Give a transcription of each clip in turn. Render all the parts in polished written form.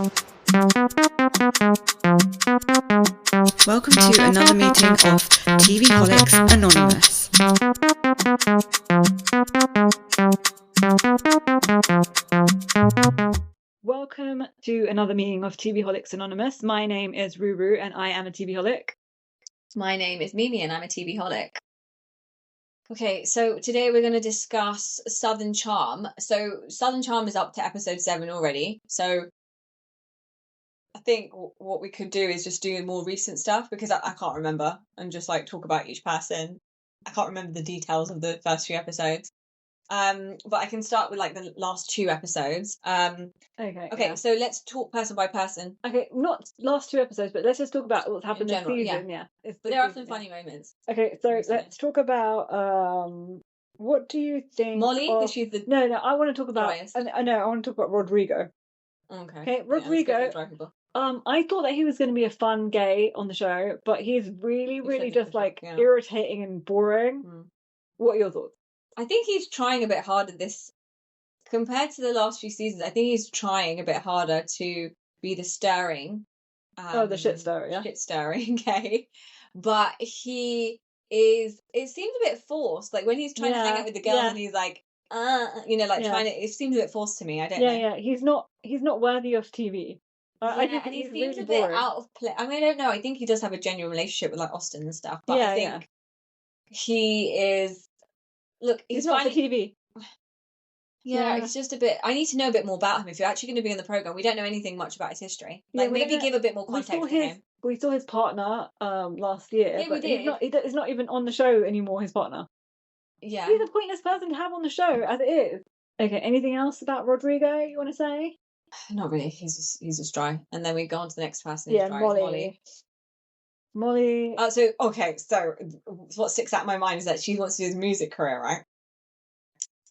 Welcome to another meeting of TV Holics Anonymous. Welcome to another meeting of TV Holics Anonymous. My name is Ruru and I am a TV Holic. My name is Mimi and I'm a TV Holic. Okay, so today we're going to discuss Southern Charm. So Southern Charm is up to episode 7 already. So I think what we could do is just do more recent stuff because I can't remember and just like talk about each person. I can't remember the details of the first few episodes. But I can start with like the last 2 episodes. Okay, yeah. So let's talk person by person. Okay, not last 2 episodes, but let's just talk about what's happened general, this season. yeah. But there are some funny moments. Okay, so let's talk about what do you think Molly? of... She's the No, I want to talk about I want to talk about Rodrigo. Okay, Rodrigo. I thought that he was going to be a fun gay on the show, but he's really just like irritating and boring. What are your thoughts? I think he's trying a bit harder this compared to the last few seasons. I think he's trying a bit harder to be the stirring. The shit stirrer, yeah. Shit stirring gay. But he is. It seems a bit forced. Like when he's trying to hang out with the girls and he's like, trying to. It seems a bit forced to me. I don't know. Yeah. He's not worthy of TV. I think and he seems really a bit out of place. I mean, I don't know. I think he does have a genuine relationship with like Austin and stuff. But I think he is. Look, he's not for TV. Yeah, it's just a bit. I need to know a bit more about him. If you're actually going to be on the program, we don't know anything much about his history. Like maybe give a bit more context to him. We saw his partner last year. Yeah, we did. He's not even on the show anymore. His partner. Yeah, he's a pointless person to have on the show as it is. Okay, anything else about Rodrigo you want to say? Not really. He's just dry. And then we go on to the next person. Yeah, Molly. So what sticks out in my mind is that she wants to do his music career, right?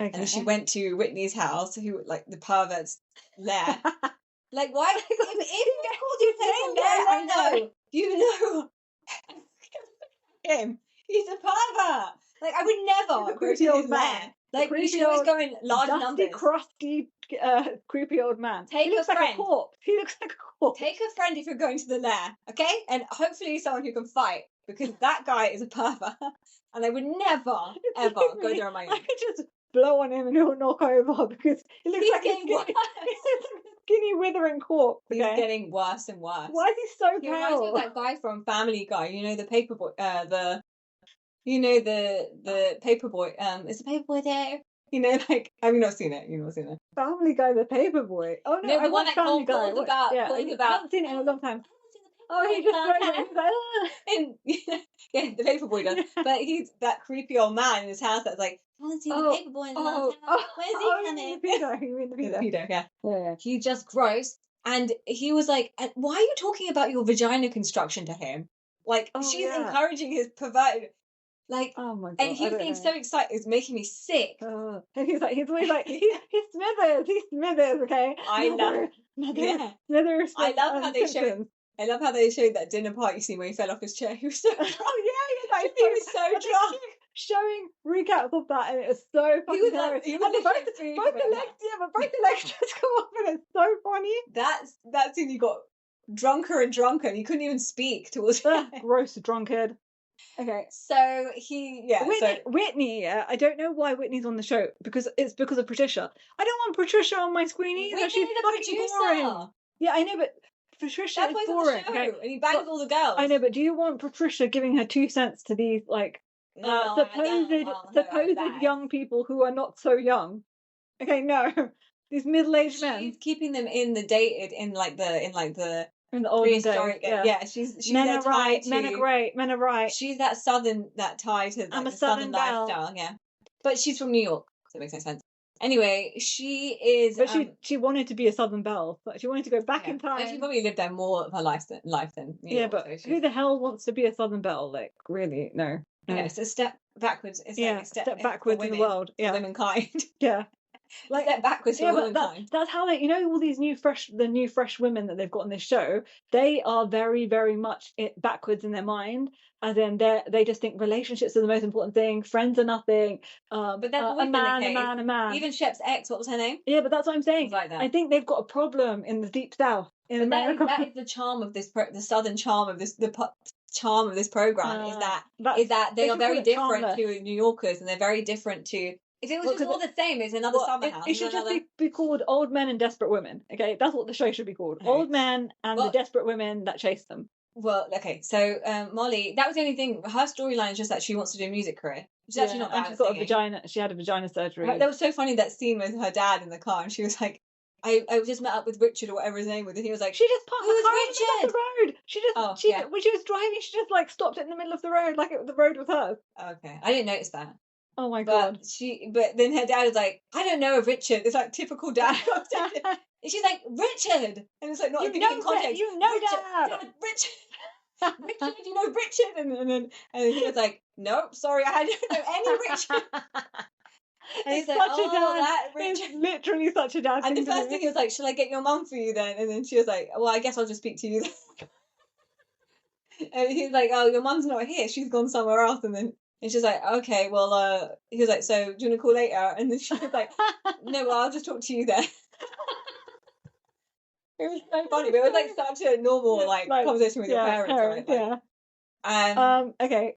Okay. And she went to Whitney's house, who like the pervert's lair. Like, why? If you called your name there, I know. You know him. He's a pervert. Like, I would never go to his lair. Like, we should always go in large numbers. Crusty, creepy old man. He looks like a corpse. He looks like a corpse. Take a friend if you're going to the lair, okay? And hopefully someone who can fight, because that guy is a pervert. And I would never, ever go there on my own. I could just blow on him and he'll knock over because he looks like a skinny, withering corpse. Okay? He's getting worse and worse. Why is he so pale? He reminds me of that guy from Family Guy, you know, the paperboy, the paperboy, is the paperboy there? You know, like, have you not seen it? You've not seen it. Family Guy, the paperboy. Oh no, the one that Family Guy. I haven't seen it in a long time. Oh, he just yeah, the paperboy does. But he's that creepy old man in his house that's like, I want to see the paperboy in the house. Where's he coming? You mean the pedo, yeah. Yeah. He just gross. And he was like, why are you talking about your vagina construction to him? Like, she's encouraging his perverted. Like, oh my God, and he's getting so excited, it's making me sick. And he's always like, he's Smithers, okay? I love Smithers. I love how they showed that dinner party scene where he fell off his chair. He was so drunk. He was so drunk. Showing recaps of that, and it's so fucking hilarious. Both the legs just come off, and it's so funny. That scene, he got drunker and drunker, and he couldn't even speak towards the end. Gross drunkard. Okay, so Whitney. I don't know why Whitney's on the show because of Patricia. I don't want Patricia on my screen either. She's fucking boring. Yeah, I know, but Patricia is boring. Okay? And he bangs all the girls. I know, but do you want Patricia giving her 2 cents to these like supposed young people who are not so young? Okay, no, these middle-aged men. She's keeping them in the olden days. Yeah, she's men are right. Men are great. Men are right. She's that tie to I'm a southern lifestyle. Yeah, but she's from New York, so it makes no sense. Anyway, she is. But she wanted to be a Southern belle. But she wanted to go back in time. She probably lived there more of her life than New York, but who the hell wants to be a Southern belle? Like, really, no. Yeah, it's a step backwards. It's like a step backwards in the world. Yeah, womankind. Yeah. Like step backwards for womankind. That's how they, all these new fresh women that they've got on this show. They are very, very much backwards in their mind, as in they just think relationships are the most important thing. Friends are nothing. But that's always a man. Even Shep's ex, what was her name? Yeah, but that's what I'm saying. Like that. I think they've got a problem in the deep south. in But America. that is the charm of this, the southern charm of this, charm of this program is that they are very different to New Yorkers, and they're very different to. If it was just all the same, it's another summer house. It should just be called Old Men and Desperate Women. Okay, that's what the show should be called. Okay. Old Men and the desperate women that chase them. Well, okay, so Molly, that was the only thing. Her storyline is just that she wants to do a music career. She's actually not bad. And she's got a vagina. She had a vagina surgery. That was so funny, that scene with her dad in the car, and she was like, I just met up with Richard or whatever his name was, and he was like, she just parked the car in the middle of the road. When she was driving, she just like stopped it in the middle of the road, like the road was hers. Okay, I didn't notice that. Oh my god. But then her dad was like, I don't know of Richard. It's like typical dad. And she's like, Richard, and it's like not giving context. Dad. Richard. Richard, you know Richard, and he was like, nope, sorry, I don't know any Richard. And he's like, that Richard. It's literally such a dad. And the first thing he was like, shall I get your mum for you then? And then she was like, well, I guess I'll just speak to you then. And he's like, oh, your mum's not here, she's gone somewhere else. And she's like, okay, well, he was like, so do you want to call later? And then she was like, no, well, I'll just talk to you then. It was so funny, but it was like such a normal conversation with your parents. Right? Okay.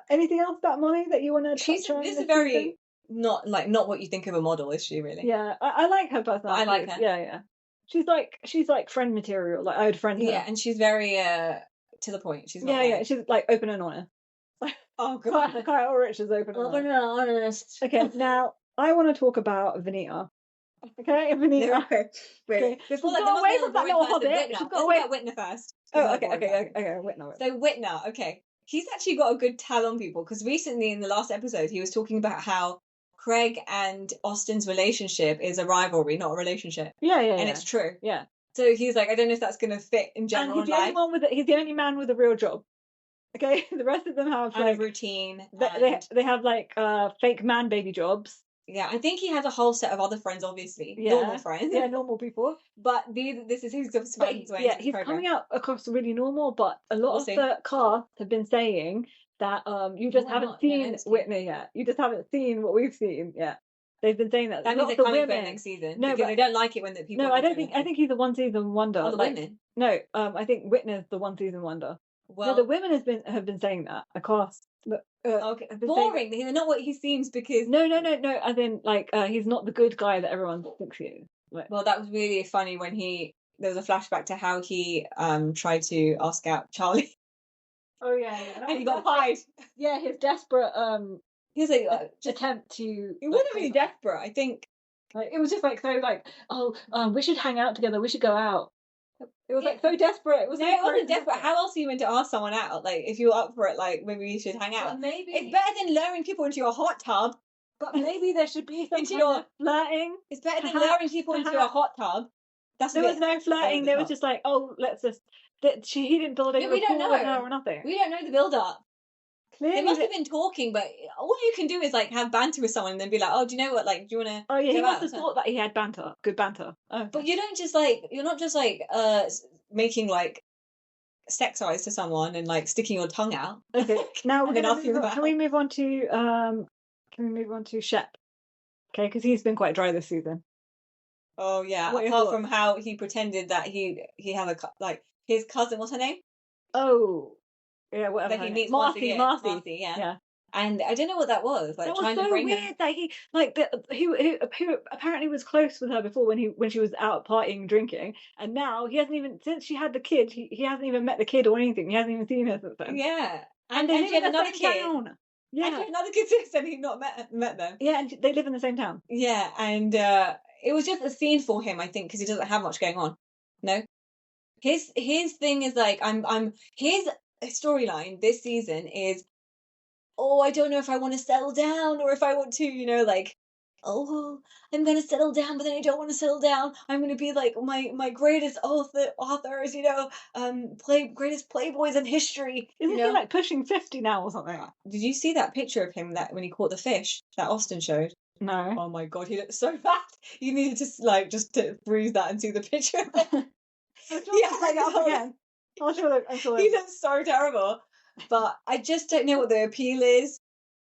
Anything else about Molly that you want to touch on? This is very not what you think of a model, is she really? Yeah, I like her personality. I like her. Yeah. She's like friend material. Like I would friend her. Yeah, and she's very to the point. She's not yeah. She's like open and honest. Oh god, Kyle Rich is open and honest. Okay, now I want to talk about Vanita. Okay, Vanita. Wait. Before go away from that little hobbit. Go away. Whitner first. Oh, okay. Whitner. So Whitner, okay. He's actually got a good tell on people, because recently in the last episode he was talking about how Craig and Austin's relationship is a rivalry, not a relationship. Yeah. And it's true. Yeah. So he's like, I don't know if that's going to fit in general. And he's the only man with a real job. Okay, the rest of them have a routine. They have like fake man baby jobs. Yeah, I think he has a whole set of other friends, obviously. Yeah. Normal friends. Yeah, normal people. But this is his way. Yeah, he's coming out across really normal, but a lot of the cast have been saying that you just haven't seen Whitney yet. You just haven't seen what we've seen yet. They've been saying that. That means they're coming for next season. No, because they don't like it when the people. No, I don't think. I think he's a one season wonder. Oh, the women. No, I think Whitney's the one season wonder. Well, the women have been saying that. The cast. Okay, boring. They're not what he seems, because no. As in, like, he's not the good guy that everyone thinks he is. Like, well, that was really funny when there was a flashback to how he tried to ask out Charlie. Oh yeah. And he got pied. Yeah, his desperate he was like attempt to. It wasn't really desperate. I think it was just like so like, we should hang out together. We should go out. It was like so desperate. It wasn't desperate. How else are you meant to ask someone out? Like, if you're up for it, like, maybe you should hang out. Well, maybe it's better than luring people into your hot tub. But maybe there should be some kind of flirting. It's better than luring people into a hot tub. There was no flirting. There was just like, let's just. He didn't build any rapport with her or nothing. We don't know the build up. Clearly they must have been talking, but all you can do is like have banter with someone and then be like, oh, do you know what? Like, do you want to? Oh yeah, he must have thought that he had banter, good banter. Oh. But you're not just like making like sex eyes to someone and like sticking your tongue out. Okay, now can we move on to Shep? Okay, because he's been quite dry this season. Oh yeah, apart from how he pretended that he had his cousin. What's her name? Oh. Yeah, whatever. That he meets Marcy, yeah. And I don't know what that was. Like, that was so weird that he he apparently was close with her before when she was out partying, drinking, and now he hasn't even, since she had the kid, he hasn't even met the kid or anything. He hasn't even seen her since then. Yeah, and then she had another kid. Town. Yeah, and she had another kid since then. He's not met them. Yeah, and they live in the same town. Yeah, and it was just a scene for him, I think, because he doesn't have much going on. No, his thing is like his storyline this season is, I don't know if I want to settle down or if I want to, like, I'm going to settle down, but then I don't want to settle down. I'm going to be like my greatest authors, greatest playboys in history. Isn't he like pushing 50 now or something? Did you see that picture of him that when he caught the fish that Austin showed? No. Oh my god, he looked so bad. You needed to just to freeze that and see the picture of him. Again. I'm sure. He looks so terrible. But I just don't know what the appeal is.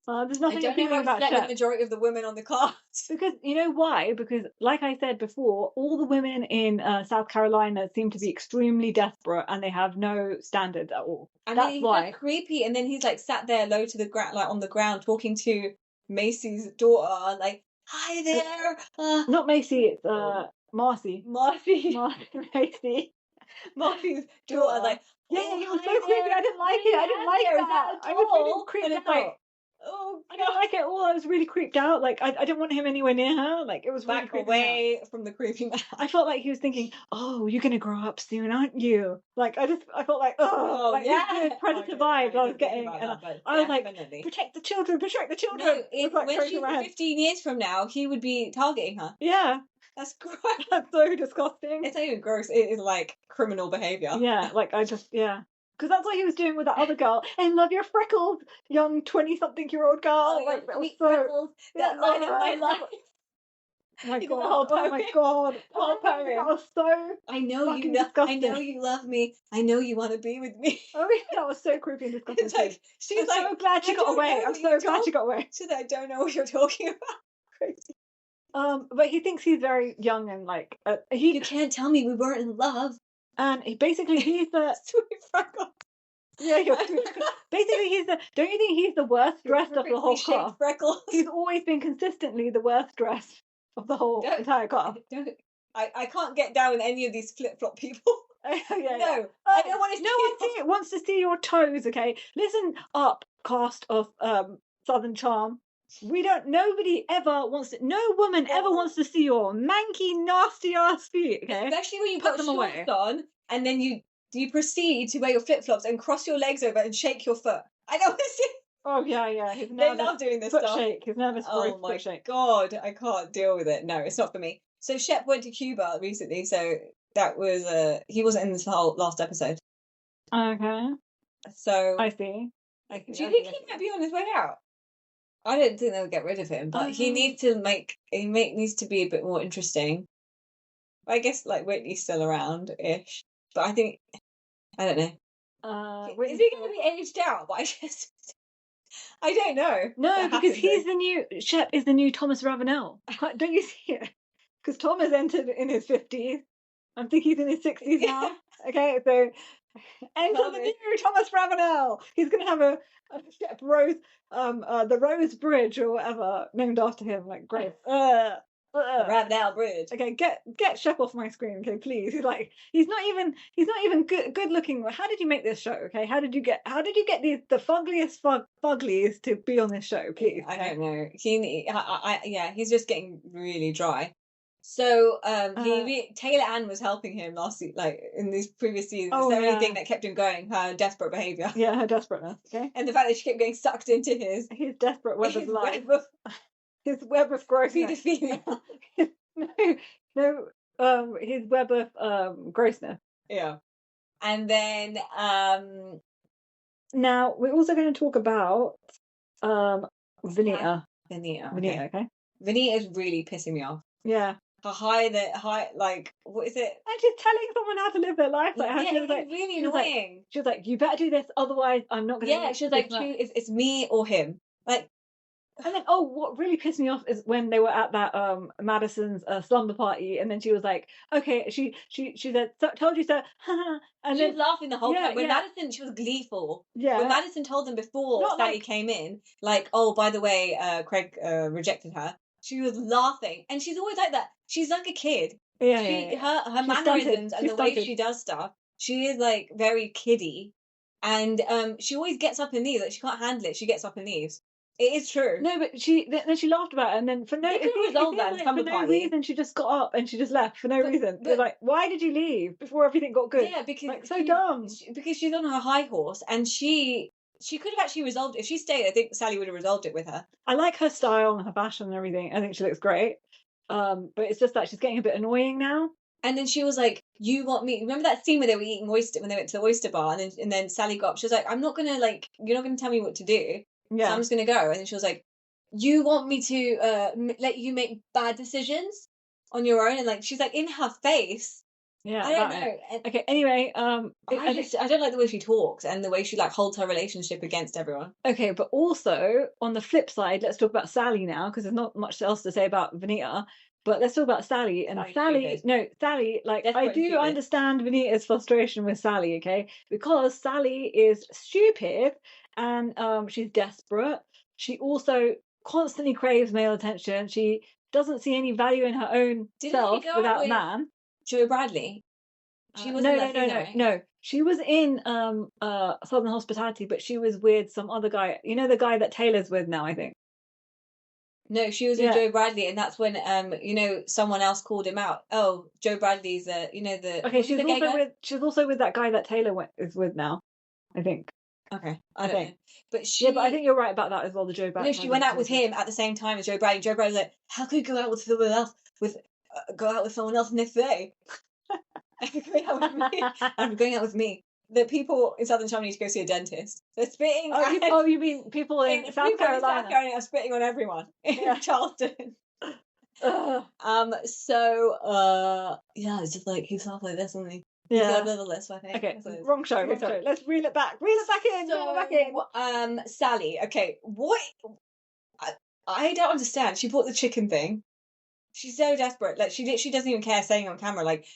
There's I nothing don't know appealing how he about slept with Shep. the majority of the women on the cast. Because you know why? Because like I said before, all the women in South Carolina seem to be extremely desperate and they have no standards at all. I That's mean, he's why. so creepy, and then he's like sat there low to the ground, like on the ground, talking to Macy's daughter, like, "Hi there, Not Macy, it's Marcy. Marcy." Marcy Macy. Marcy's daughter, like, Yeah, "Oh, he was hi so creepy. there. I didn't like What do it. you I didn't have like there? Is that. that a I was really doll?" And creeped it's out. like, "Oh I didn't God." like it at all. I was really creeped out. Like I didn't want him anywhere near her. Like it was really Back creeping me out. away from the creepy man. I felt like he was thinking, "Oh, you're gonna grow up soon, aren't you?" Like I felt like, oh, like yeah. the predator Okay, vibes I was didn't think getting, about and that, but I was like, definitely. "Protect the children, protect the children." No, It was like when going she's through my head. 15 years from now, he would be targeting her. Yeah, That's gross. that's so disgusting. It's not even gross. It is like criminal behavior. Yeah, like yeah. Because that's what he was doing with that other girl. I love your freckles, young 20-something-year-old girl. Oh, Like that was sweet so. freckles that Yeah, light up my life. Oh my You got the god! whole Oh my poem. god! Whole That poem. was so I know you fucking love. I disgusting. know you love me. I know you want to be with me. Oh yeah, that was so creepy and disgusting. It's like she's I'm like, so glad she "I got don't away. know I'm what so you're glad she got away. She's like, "I don't know what you're talking about." Crazy. But he thinks he's very young and like You can't tell me we weren't in love. and basically he's the Sweet freckles. yeah you're basically he's the don't you think he's the worst dressed of the whole Perfectly shaped cast? freckles. He's always been consistently the worst dressed of the whole entire cast. I can't get down with any of these flip flop people. Yeah, No, I don't want to. No one wants to see your toes. Okay, listen up, cast of Southern Charm. Nobody ever wants to. No woman ever wants to see your manky, nasty ass feet. Okay, Especially when you've Put got them shorts away. on, and then you proceed to wear your flip flops and cross your legs over and shake your foot. I don't want to see. Oh yeah. His They nervous love doing this foot stuff. shake. His nervous Oh my foot shake. God, I can't deal with it. No, it's not for me. So Shep went to Cuba recently, so that was he wasn't in this whole last episode. Okay, So I see. do you think he might be on his way out? I don't think they'll get rid of him, but he needs to be a bit more interesting. I guess like Whitney's still around ish, but I think I don't know. Is he going to be aged out? But I don't know. No, because he's the new Shep is the new Thomas Ravenel. Don't you see it? Because Thomas entered in his 50s. I think he's in his 60s now. Okay, so enter the new Thomas Ravenel. He's gonna have a Shep Rose, the Rose Bridge or whatever named after him. Like great. Ravenel Bridge. Okay, get Shep off my screen, okay, please. He's not even good looking. How did you make this show? Okay, how did you get the fuggliest fugglies to be on this show, please? I don't know. He's just getting really dry. So Taylor Ann was helping him last week, like in these previous seasons. It's the only thing that kept him going, her desperate behaviour. Yeah, her desperateness. Okay. And the fact that she kept getting sucked into his desperate web of life. His web of grossness. No, his web of grossness. Yeah. And then now we're also going to talk about Vanita. Vanita, okay. Vanita is really pissing me off. Yeah. Like, what is it? And she's telling someone how to live their life. Like, it's like, really annoying. She was like, you better do this, otherwise I'm not going to. Yeah, she was like, it's me or him. Like, and then what really pissed me off is when they were at that Madison's slumber party, and then she was like, okay, she said, told you so, and she was laughing the whole time. When yeah. Madison, she was gleeful. Yeah. When Madison told them before Sally came in, like, oh, by the way, Craig rejected her. She was laughing, and she's always like that. She's like a kid. Yeah. Her mannerisms and the way she does stuff. She is like very kiddie, and she always gets up and leaves. Like she can't handle it. She gets up and leaves. It is true. No, but then she laughed about it, and then for no reason she just got up and she just left for no reason. But like, why did you leave before everything got good? Yeah, because like, so dumb. Because she's on her high horse, and she could have actually resolved it. If she stayed, I think Sally would have resolved it with her. I like her style and her fashion and everything. I think she looks great. But it's just that she's getting a bit annoying now. And then she was like, "You want me?" Remember that scene where they were eating oyster when they went to the oyster bar, and then Sally got up. She was like, "I'm not gonna you're not gonna tell me what to do. Yeah. So I'm just gonna go." And then she was like, "You want me to let you make bad decisions on your own?" And like she's like in her face Yeah, I don't about it. know. And Okay, anyway, I don't like the way she talks and the way she like holds her relationship against everyone. okay, but also on the flip side, let's talk about Sally now because there's not much else to say about Vanita. But let's talk about Sally. And Sally's Sally, stupid. no, Sally, like I Desperate and do stupid. understand Vanita's frustration with Sally, okay? Because Sally is stupid and she's desperate. She also constantly craves male attention. She doesn't see any value in her own Didn't she self go out without a with man. Joe Bradley? She was No, in no, that no, season, no, right? no. She was in Southern Hospitality, but she was with some other guy. You know the guy that Taylor's with now, I think. No, she was with Yeah. Joe Bradley, and that's when someone else called him out. Oh, Joe Bradley's Okay, was he the gay guy? she's also with that guy that is with now, I think. Okay, I I don't know. think. But Yeah, but I she think you're right about that as well, the Joe no, she went out with Bradley. him at the same time as Joe Bradley. Joe Bradley's like, how could you go out with someone else go out with someone else the next day? Going out with me. I'm going out with me. The people in Southern China need to go see a dentist. They're spitting. You mean people in South people in Carolina? South Carolina are spitting on everyone in Yeah. Charleston. Ugh. Yeah, it's just like he's half like this, isn't he? Yeah. He's got a little lisp, I think. Okay, That's what it is. wrong show. Let's reel it back. Reel it back in. Reel it back in. Sally. Okay, what? I don't understand. She bought the chicken thing. She's so desperate. Like she literally doesn't even care saying on camera. Like,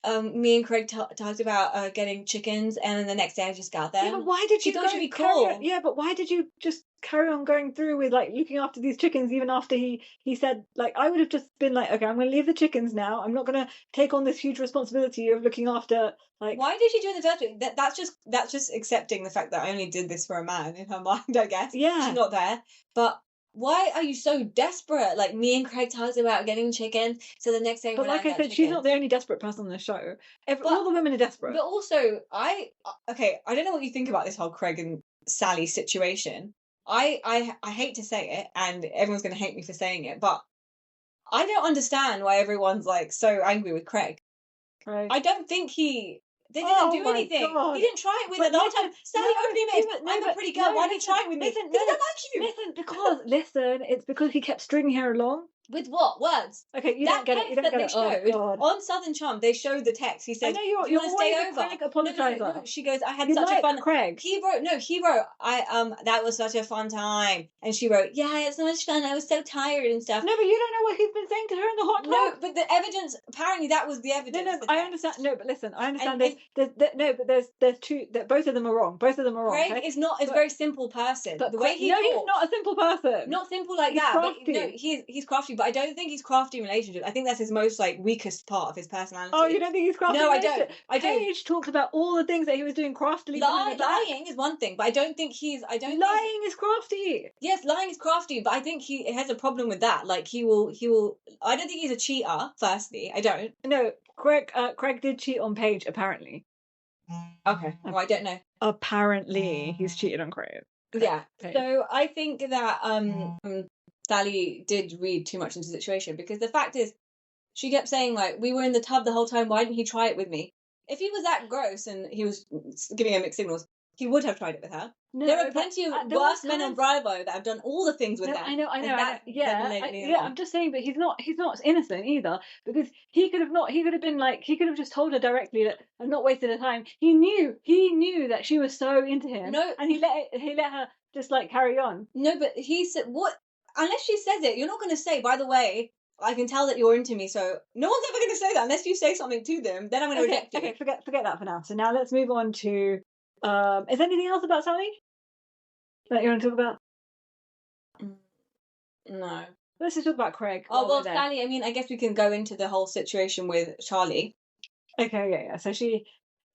me and Craig talked about getting chickens, and then the next day I just got them. Yeah, but why did She you thought go she'd be carry cool. on- Yeah, but why did you just carry on going through with like looking after these chickens even after he said like I would have just been like, okay, I'm gonna leave the chickens now. I'm not gonna take on this huge responsibility of looking after like Why did she do it in the first place? That's just accepting the fact that I only did this for a man in her mind, I guess. Yeah. She's not there. But why are you so desperate? Like me and Craig talked about getting chickens, so the next day. But like I said, she's not the only desperate person on the show. All the women are desperate. But also, I don't know what you think about this whole Craig and Sally situation. I hate to say it, and everyone's going to hate me for saying it, but I don't understand why everyone's like so angry with Craig. Right. I don't think they didn't do anything. God. He didn't try it with her the whole time. Sally openly admitted, I'm a pretty girl. Why didn't you try it with me? Because I don't like you. Listen, it's because he kept stringing her along. With what words? Okay, you don't get it. You don't That get they it. showed Oh, God. on Southern Charm, they showed the text. He said, I know you're "Do you want to stay over?" Craig apologizer. No. She goes, "I had You such like a fun." Craig. He wrote, "I that was such a fun time," and she wrote, "Yeah, I had so much fun. I was so tired and stuff." No, but you don't know what he's been saying to her in the hot tub. No, but the evidence. Apparently, that was the evidence. No, I understand. No, but listen, I understand. And- There's two. Both of them are wrong. Both of them are wrong. Craig okay? is not a very simple person. But the way he no, talks, he's not a simple person. not simple like He's that. crafty. But, no, he's crafty, but I don't think he's crafty in relationships. I think that's his most like weakest part of his personality. Oh, you don't think he's crafty? No, I don't. Paige talked about all the things that he was doing craftily. Lying is one thing, but I don't think lying is crafty. Yes, lying is crafty, but I think he has a problem with that. Like he will. I don't think he's a cheater. Firstly, I don't. No, Craig did cheat on Paige apparently. Okay. Well, I don't know. Apparently, he's cheated on Craig. Yeah. Paige. So I think that Sally did read too much into the situation because the fact is, she kept saying like, "We were in the tub the whole time. Why didn't he try it with me?" If he was that gross and he was giving her mixed signals, he would have tried it with her. No, there are plenty of worse men on Bravo that have done all the things with no, them. I know. Yeah, I'm just saying, but he's not innocent either because he could have been like, he could have just told her directly that I'm not wasting her time. He knew that she was so into him. No, and he let her just like carry on. No, but he said what? Unless she says it, you're not going to say. By the way, I can tell that you're into me, so no one's ever going to say that unless you say something to them. Then I'm going to reject you. Okay, forget that for now. So now let's move on to. Is there anything else about Sally that you want to talk about? No. Let's just talk about Craig. Oh well, Sally. I mean, I guess we can go into the whole situation with Charlie. Okay, yeah. So she.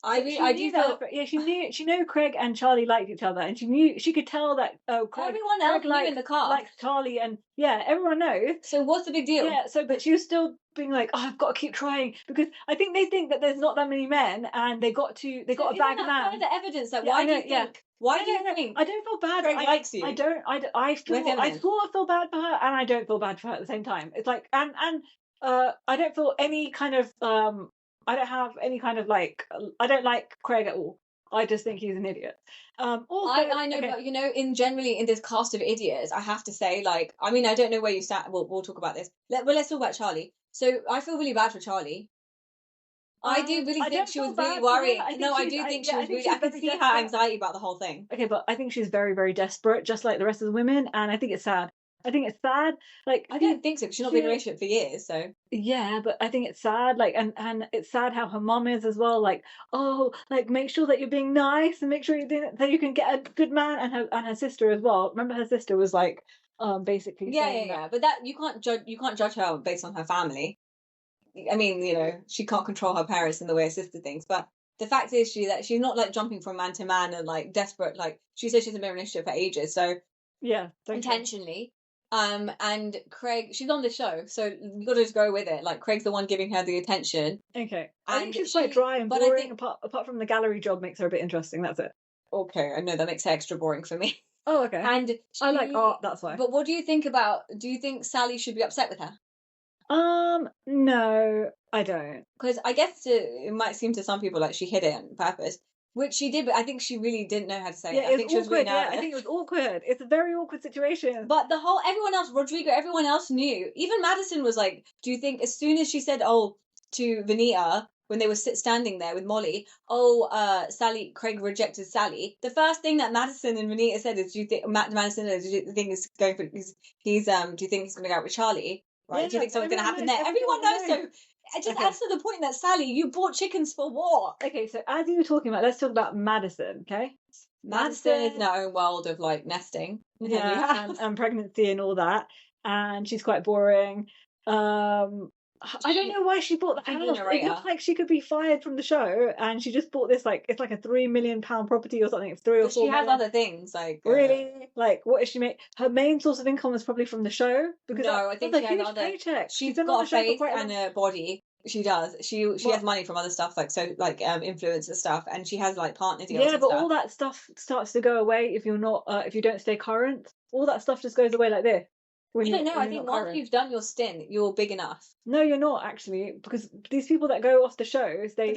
I do feel. Yeah, she knew Craig and Charlie liked each other, and she could tell that. Oh, Craig, everyone else knew in the car likes Charlie, and yeah, everyone knows. So what's the big deal? Yeah. So, but she was still being like, "Oh, I've got to keep trying," because I think they think that there's not that many men, and they got a bag of man. The evidence that why do you think? Why do you think? I don't feel bad. Craig likes you. I sort of feel bad for her, and I don't feel bad for her at the same time. It's like, and I don't feel any kind of I don't have any kind of like, I don't like Craig at all. I just think he's an idiot. Also, I know, but generally in this cast of idiots, I have to say, like, I mean, I don't know where you stand. We'll talk about this. Let's talk about Charlie. So I feel really bad for Charlie. I do really I think don't she was feel really bad for her. worried. I think No, I she's- do I- think yeah, she I was think really. she's I could very see her desperate. anxiety about the whole thing. Okay, but I think she's very, very desperate, just like the rest of the women, and I think it's sad. I think it's sad. Like I don't think so, because she's not been in a relationship for years, so. yeah, but I think it's sad. Like, and it's sad how her mom is as well. Like, oh, like make sure that you're being nice and make sure you're doing it so you can get a good man. And her sister as well. Remember, her sister was like, basically Yeah, saying yeah. But that you can't judge her based on her family. I mean, she can't control her parents in the way her sister thinks. But the fact is, that she's not like jumping from man to man and like desperate. Like she said, she's been in a relationship for ages, so yeah, intentionally. And Craig, she's on the show, so you got to just go with it. Like Craig's the one giving her the attention. Okay, I think And she's quite dry and but I boring. think Apart from the gallery job makes her a bit interesting. That's it. okay, I know that makes her extra boring for me. Oh, okay. And I like art. That's why. But what do you think about? Do you think Sally should be upset with her? No, I don't. Because I guess it might seem to some people like she hid it on purpose, which she did, but I think she really didn't know how to say Yeah, it. I think she was really awkward. Yeah, I nervous. think it was awkward. It's a very awkward situation. But everyone else, Rodrigo, everyone else knew. Even Madison was like, do you think as soon as she said, oh, to Vanita, when they were standing there with Molly, Sally, Craig rejected Sally. The first thing that Madison and Vanita said is, do you think, Madison, do you think he's going for, do you think he's going to go out with Charlie? Right? Yeah, Do you think something's going to happen knows, there? Everyone knows. So it just Okay. adds to the point that Sally, you bought chickens for what? Okay, so as you were talking about, let's talk about Madison, okay? Madison is in her own world of like nesting. Yeah, and pregnancy and all that. And she's quite boring. I don't know why she bought the She's a house. It narrator. looks like she could be fired from the show, and she just bought this it's like a £3 million property or something. It's 3 or But 4 she has million. other things like Really? Like, what is she make? Her main source of income is probably from the show because no, I think that's she a has huge other. paycheck. She's been on got the a show for face quite a and long- a body. She does. She has money from other stuff like influencer stuff, and she has like partner deals. Yeah, and but stuff. all that stuff starts to go away if you're not if you don't stay current. All that stuff just goes away like this. I don't know. when I you're think not once current. you've done your stint, you're big enough. No, you're not actually, because these people that go off the shows, they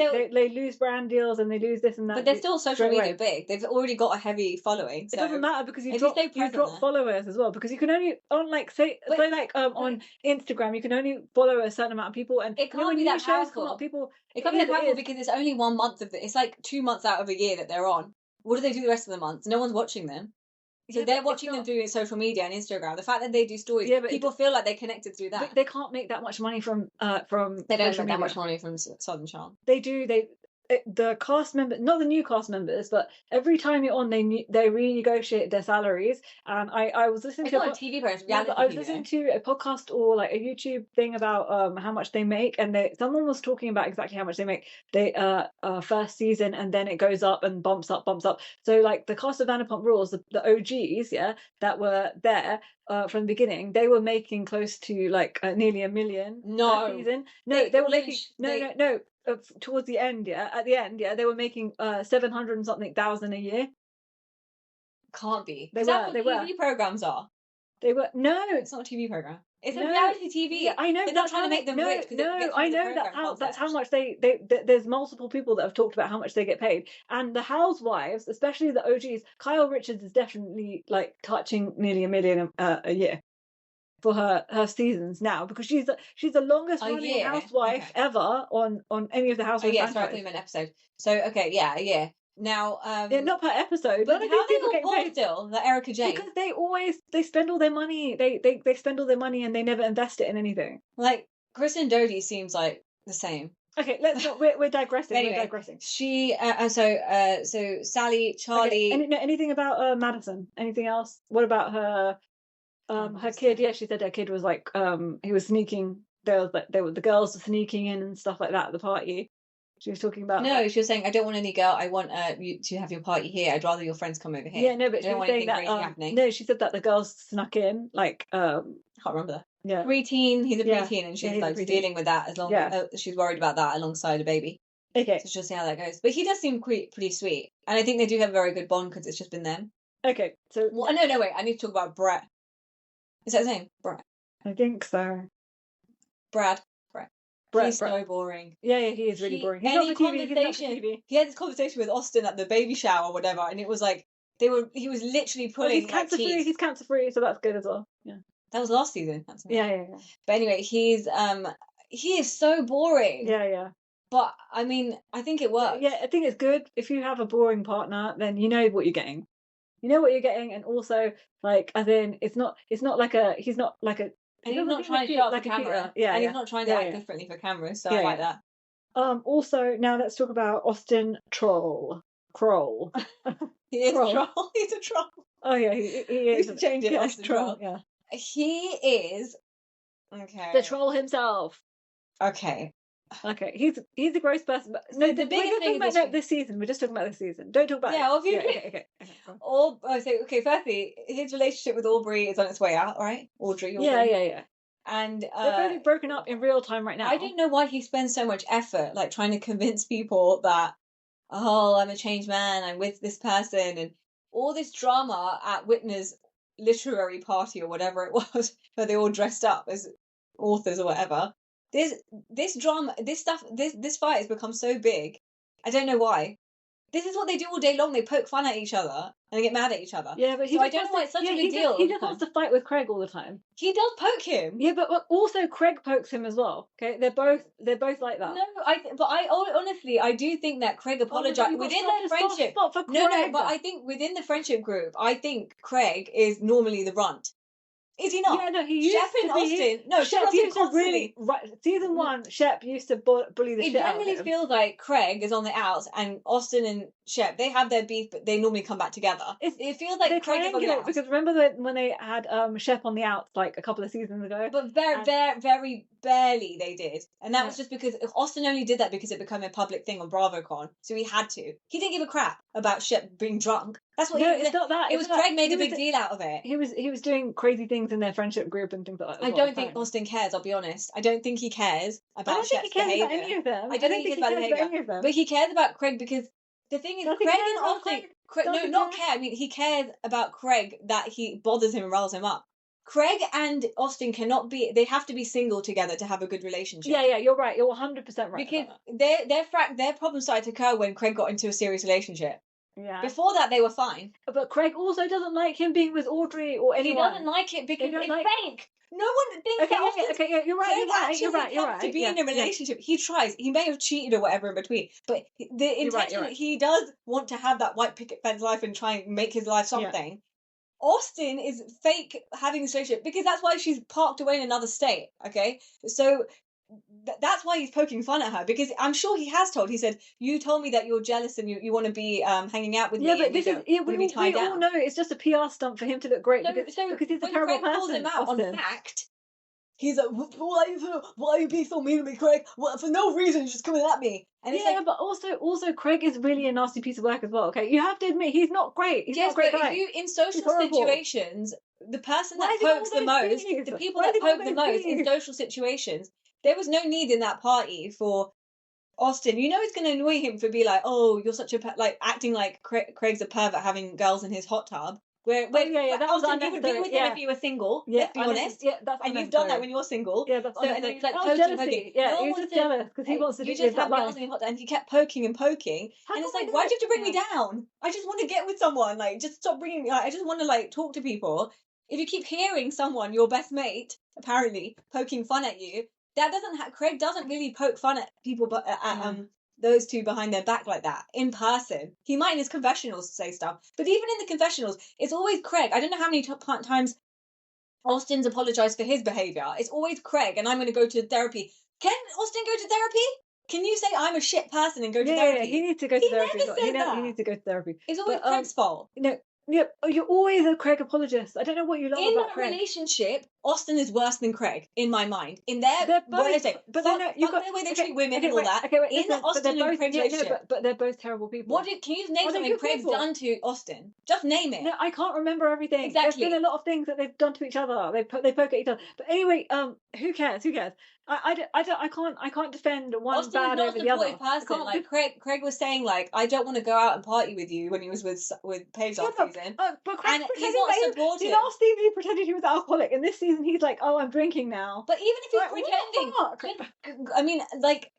lose brand deals and they lose this and that. But they're still social straight media away. Big. They've already got a heavy following. So it doesn't matter because you if drop you stay present drop there. followers as well, because you can only on on Instagram you can only follow a certain amount of people, and It can't when be new that shows come powerful. up, people It can't be that it powerful is. because it's only 1 month of it. It's like 2 months out of a year that they're on. What do they do the rest of the months? No one's watching them. So Yeah, they're but watching them through social media and Instagram. The fact that they do stories, Yeah, but people feel like they're connected through that. But they can't make that much money from They don't social make that media. much money from Southern Charm. They do. The cast members, not the new cast members, but every time you're on, they renegotiate their salaries. And I was listening It's to not a TV program, it's yeah, reality but I was TV, listening to a podcast or like a YouTube thing about how much they make, and someone was talking about exactly how much they make. They first season, and then it goes up and bumps up. So like the cast of Vanderpump Rules, the OGs, yeah, that were there from the beginning, they were making close to like nearly $1 million per season. No, they were making no. Towards the end, at the end, they were making 700 and something thousand a year. Can't be. They Is were. that what They TV were. programs are? They were. No, It's not a TV program. It's a No. reality TV. Yeah, I know. They're not trying to make them rich. No, I know that's how much they there's multiple people that have talked about how much they get paid, and the housewives, especially the OGs. Kyle Richards is definitely like touching nearly $1 million a year for her seasons now, because she's the longest running housewife ever on any of the housewives. Oh yeah, sorry, I thought you meant episode. So okay, yeah. Now, yeah, not per episode. But None of how these are people they all getting poor paid still? That Erica Jane. because they spend all their money. They spend all their money and they never invest it in anything. Like Kristen Doty seems like the same. Okay, let's not. We're digressing. Anyway, we're digressing. She so Sally, Charlie. Okay. Anything about Madison? Anything else? What about her? Her kid. Yeah, she said her kid was like he was sneaking. The girls were sneaking in and stuff like that at the party. She was talking about. No, she was saying, I don't want any girl. I want you to have your party here. I'd rather your friends come over here. Yeah, no, but she was saying that. No, she said that the girls snuck in. Like I can't remember. Yeah. Preteen. He's a preteen, and she's like dealing with that as long. She's worried about that alongside a baby. Okay. So she'll see how that goes. But he does seem pretty sweet, and I think they do have a very good bond because it's just been them. Okay, so. Well, no, wait. I need to talk about Brett. Is that his name? Brett. I think so. Brett. He's Brett. so boring. Yeah, he is really boring. He's any not for TV, conversation, he had this conversation with Austin at the baby shower or whatever, and it was like he was literally pulling. He's cancer free. He's cancer free, so that's good as well. Yeah. That was last season. Yeah. But anyway, he is so boring. Yeah. But I mean, I think it works. Yeah, I think it's good. If you have a boring partner, then you know what you're getting. You know what you're getting, and also like as in he's not like a And he's not trying to show up for camera. Yeah, and yeah. he's not trying to act differently for camera, so Yeah, I like yeah. that. Also now let's talk about Austin Kroll. He is a Kroll. troll. He's a troll. Oh yeah, he We is. should change it, Yeah, Austin Troll. yeah. He is okay. The troll himself. Okay. Okay, he's a gross person. But So no, the we're biggest not thing talking is about this season. We're just talking about this season. Don't talk about Yeah, obviously. okay. Go on. Or I say, okay, firstly, his relationship with Aubrey is on its way out, right? Aubrey. Yeah. And They're both broken up in real time right now. I don't know why he spends so much effort, like trying to convince people that, oh, I'm a changed man, I'm with this person, and all this drama at Whitney's literary party or whatever it was, where they all dressed up as authors or whatever. This drama, this stuff, this fight has become so big. I don't know why. This is what they do all day long. They poke fun at each other and they get mad at each other. Yeah, but I don't know why it's such a big deal. He just wants to fight with Craig all the time. He does poke him. Yeah, but also Craig pokes him as well. Okay, they're both like that. No, I honestly I do think that Craig apologized within their friendship. No, but I think within the friendship group, I think Craig is normally the runt. Is he not? Yeah, no, he used Shep to and be. Austin. No, Shep used to really. Right, season 1, Shep used to bully the It shit out of generally him. feels like Craig is on the outs, and Austin and Shep, they have their beef, but they normally come back together. It feels like Craig is on the outs. Because remember when they had Shep on the outs like a couple of seasons ago? But very barely they did, and that was just because Austin only did that because it became a public thing on BravoCon, so he had to. He didn't give a crap about Shep being drunk. That's what. No, it's not that. It was Craig made a big deal out of it. He was doing crazy things in their friendship group and things like that. I don't think Austin cares. I'll be honest. I don't think he cares about Shep's behavior. About any of them. I don't think he cares about behavior. But he cares about Craig because the thing is, Craig and Austin. Not care. I mean, he cares about Craig that he bothers him and riles him up. Craig and Austin cannot be. They have to be single together to have a good relationship. Yeah, you're right. You're 100% right. Because their problems started to occur when Craig got into a serious relationship. Yeah. Before that, they were fine. But Craig also doesn't like him being with Audrey or anyone. He doesn't like it because it's fake. No one thinks that Austin. Okay, you're right. To be in a relationship, he tries. He may have cheated or whatever in between, but the intention he does want to have that white picket fence life and try and make his life something. Yeah. Austin is fake having this relationship because that's why she's parked away in another state. Okay, so that's why he's poking fun at her, because I'm sure he has told. He said, "You told me that you're jealous and you want to be hanging out with me." Yeah, but this is we all know it's just a PR stunt for him to look great because he's a terrible person. Calls him out on fact. He's like, why are you being so mean to me, Craig? Well, for no reason, you're just coming at me. And it's but also Craig is really a nasty piece of work as well. Okay, you have to admit he's not great. He's not a great guy. If you in social situations, the person that pokes the most, the people that poke the most in social situations, there was no need in that party for Austin. You know it's going to annoy him for be like, oh, you're such a acting like Craig's a pervert having girls in his hot tub. That was Austin, you would be with him if you were single. Let's be honest. And you've done that when you're single. Yeah, that's and it's like poking. Yeah, he's just jealous because he wants to do that life. And he kept poking and poking. And it's like, why do you have to bring me down? I just want to get with someone. Like, just stop bringing me. Like, I just want to talk to people. If you keep hearing someone, your best mate, apparently poking fun at you, that doesn't. Craig doesn't really poke fun at people, but those two behind their back like that in person. He might in his confessionals say stuff, but even in the confessionals, it's always Craig. I don't know how many times Austin's apologized for his behavior. It's always Craig, and I'm going to go to therapy. Can Austin go to therapy? Can you say I'm a shit person and go to therapy? Yeah, he needs to go to therapy. He needs to go to therapy. It's always Craig's fault. Yeah, you're always a Craig apologist. I don't know what you love about Craig. In that relationship, Austin is worse than Craig, in my mind. In their the way they treat women and all that. Okay, wait, in Austin and Craig's relationship. But they're both terrible people. Can you name something Craig's done to Austin? Just name it. No, I can't remember everything. Exactly. There's been a lot of things that they've done to each other. They poke at each other. But anyway, who cares? I can't defend one Austin bad over the other. Person. Like Craig was saying, like, I don't want to go out and party with you when he was with Paige last season. But Craig, he's not supportive. Last season he pretended he was alcoholic, and this season he's like, oh, I'm drinking now. But even if he's pretending, I mean, like,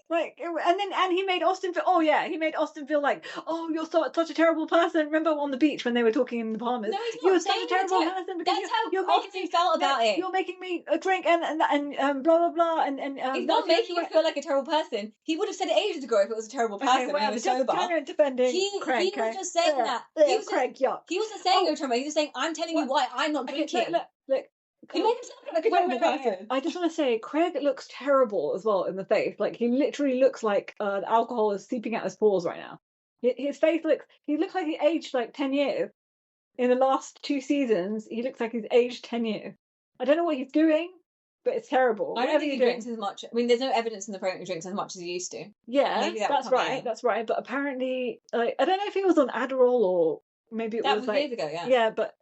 And he made Austin feel. Oh yeah, he made Austin feel like, oh, you're such a terrible person. Remember on the beach when they were talking in the Bahamas? No, he's You not were such a saying terrible that. person because That's how you're making Austin me felt about it. You're making me drink and blah blah blah and He's not making you feel like a terrible person. He would have said it ages ago if it was a terrible person when he was sober. Defending He Craig, was just saying that. Craig, yuck. He wasn't saying you're terrible. He was saying, I'm telling you why I'm not drinking. Look. He made himself look like a terrible person. I just want to say, Craig looks terrible as well in the face. Like, he literally looks like the alcohol is seeping out his pores right now. His face he looks like he aged like 10 years. In the last 2 seasons, he looks like he's aged 10 years. I don't know what he's doing, but it's terrible. I don't think he drinks as much. I mean, there's no evidence in the program he drinks as much as he used to. Yeah, that's right. But apparently, I don't know if he was on Adderall or maybe it was like years ago, yeah. Yeah, but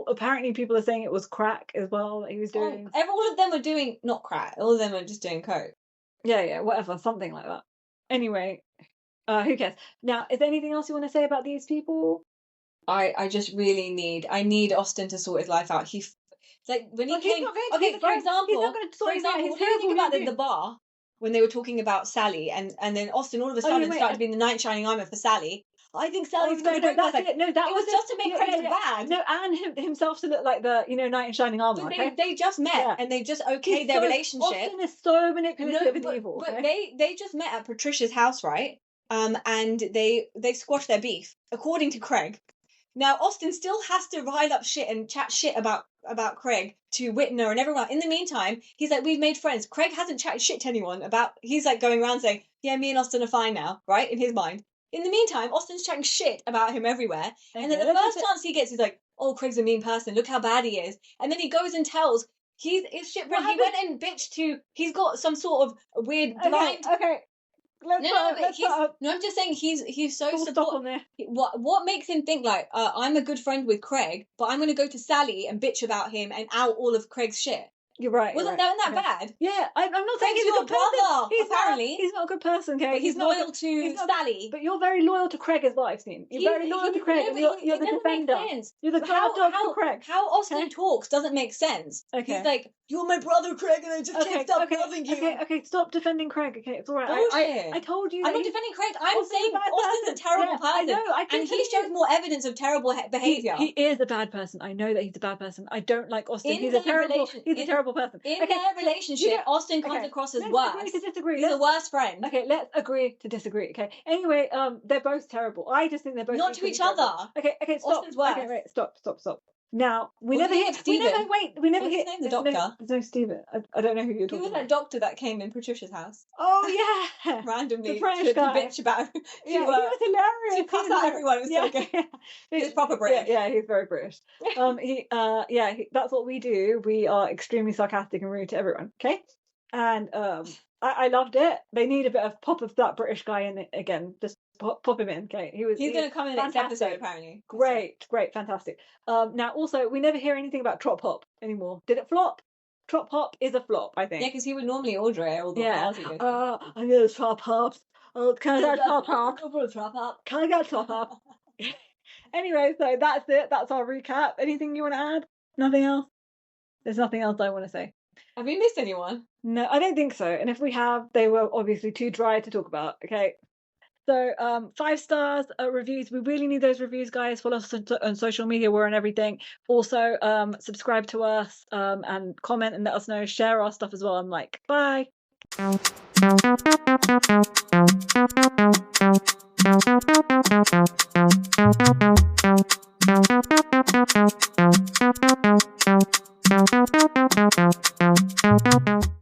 apparently people are saying it was crack as well that he was doing. All of them were doing not crack. All of them are just doing coke. Yeah, whatever, something like that. Anyway, who cares? Now, is there anything else you want to say about these people? I just really need Austin to sort his life out. Like when he came. Okay, for example, what do you think about the bar when they were talking about Sally and then Austin all of a sudden started being the knight shining armor for Sally? I think Sally's that was just to make Craig bad. No, and himself to look like the knight in shining armor. They just met and they just okayed their relationship. Austin is so manipulative and evil. But they just met at Patricia's house, right? And they squashed their beef, according to Craig. Now Austin still has to rile up shit and chat shit about Craig to Whitney and everyone. In the meantime, he's like, we've made friends. Craig hasn't chatted shit to anyone he's like going around saying, yeah, me and Austin are fine now, right? In his mind. In the meantime, Austin's chatting shit about him everywhere. And then the first chance he gets, he's like, oh, Craig's a mean person. Look how bad he is. And then he goes and tells he's shit. He went and bitched he's got some sort of weird blind. Okay. I'm just saying he's so supportive. What makes him think like I'm a good friend with Craig, but I'm going to go to Sally and bitch about him and out all of Craig's shit? You're right. Wasn't that bad? Yeah, I'm not saying he's your brother. Apparently, he's not a good person. Okay, but he's loyal to Sally. But you're very loyal to Craig, as well. I've seen. You're very loyal to Craig. You're the defender. You're the guard dog for Craig. How Austin talks doesn't make sense. Okay. He's like, you're my brother, Craig, and I just can't stop loving you. Okay, stop defending Craig. Okay, it's all right. I told you. I'm not defending Craig. I'm saying Austin's a terrible person. I know. And he shows more evidence of terrible behavior. He is a bad person. I know that he's a bad person. I don't like Austin. He's a terrible person. In their relationship, Austin comes across as worse. Let's agree to disagree. He's a worse friend. Okay, let's agree to disagree. Okay. Anyway, they're both terrible. I just think they're both not to each other. Okay, stop. Austin's worse. Okay, wait, stop. Now we What's never hear. Stephen? We never What's hear. his name? The doctor. There's no Stephen. I don't know who you're talking about. Who was that doctor that came in Patricia's house? Oh yeah, randomly the French to guy. bitch about. He was hilarious. To cuss out everyone. It was so good. He's proper British. Yeah, he's very British. That's what we do. We are extremely sarcastic and rude to everyone. Okay, and I loved it. They need a bit of pop of that British guy in it again. Just pop him in. Okay, he's going to come in the next episode apparently. Great, fantastic. Now also we never hear anything about Trop Hop anymore. Did it flop? Trop Hop is a flop, I think. Yeah, because he would normally order it all the bars he goes. I need a Trop Hop. Oh, can I get Trop Hop? Can I get Trop Hop? Anyway, so that's it. That's our recap. Anything you want to add? Nothing else? There's nothing else I want to say. Have we missed anyone? No, I don't think so. And if we have, they were obviously too dry to talk about. Okay. So 5 stars reviews. We really need those reviews, guys. Follow us on social media. We're on everything. Also, subscribe to us and comment and let us know. Share our stuff as well. I'm like, bye.